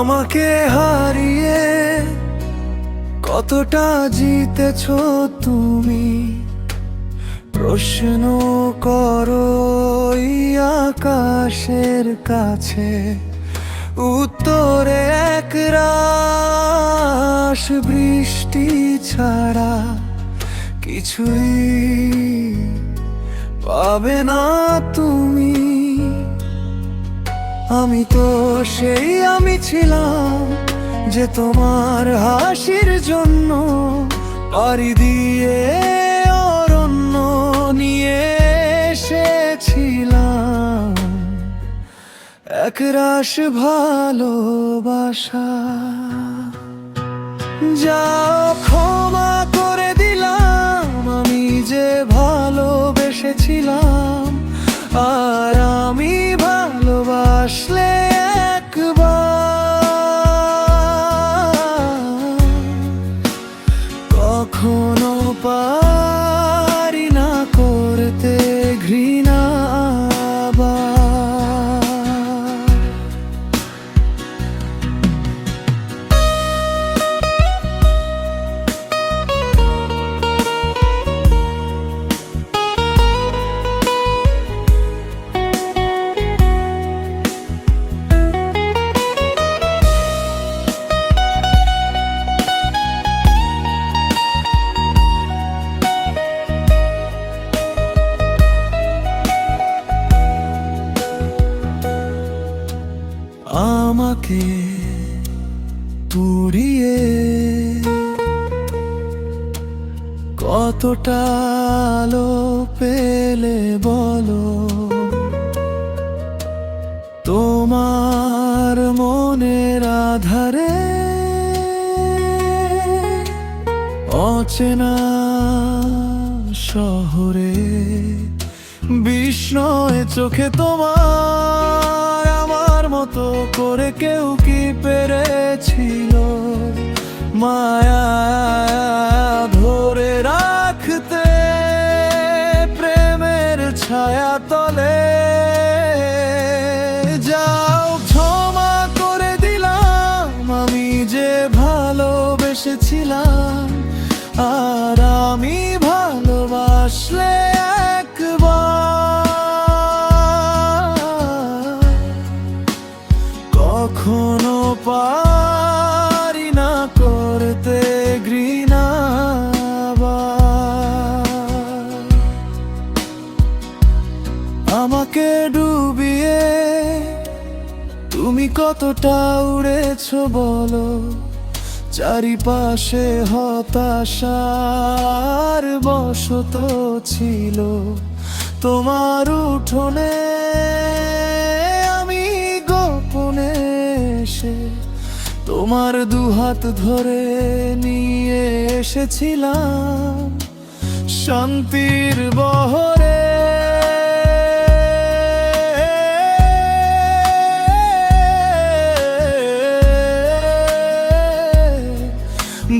আমাকে হারিয়ে কতটা জিতেছো তুমি, প্রশ্ন করো এই আকাশের কাছে। উত্তরে এক রাশ বৃষ্টি ছাড়া কিছুই পাবে না তুমি। আমি তো সেই আমি ছিলাম যে তোমার হাসির জন্য পাড়ি দিয়ে অরণ্য নিয়ে এসেছিলাম একরাশ ভালোবাসা। যাও ক্ষমা করে দিলাম আমি যে ভালোবেসেছিলাম, আর আমি ভালোবাসলে একবার কখনো পারি না করতে ঘৃণা। আমাকে পুড়িয়ে কতটা আলো পেলে বলো, তোমার মনের আধারে অচেনা শহরে বিস্ময়ে চোখে তোমার আমার মতো করে কেউ কি পেরেছিল মায়া ধরে রাখতে প্রেমের ছায়া তলে। যাও ক্ষমা করে দিলাম আমি যে ভালোবেসেছিলাম, আর আমি ভালোবাসলে কখনো পারি না করতে ঘৃণা। আমাকে ডুবিয়ে তুমি কতটা উড়েছো বলো, চারিপাশে হতাশার বসত ছিল তোমার উঠোনে। আমি গোপনে এসে তোমার দুহাত ধরে নিয়ে এসেছিলাম শান্তির বহরে।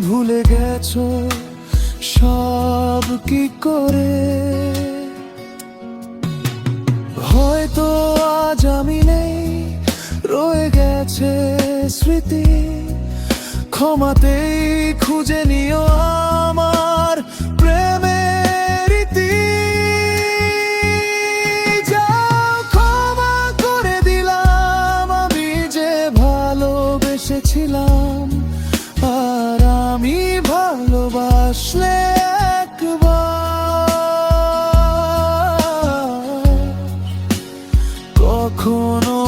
ভুলে গেছো সব কি করে, হয়তো আজ আমি নেই, রয়ে গেছে স্মৃতি। ক্ষমাতেই খুঁজে নিও আমার প্রেমের ইতি। যাও ক্ষমা করে দিলাম আমি যে ভালোবেসেছিলাম, আর আমি ভালোবাসলে একবার কখনো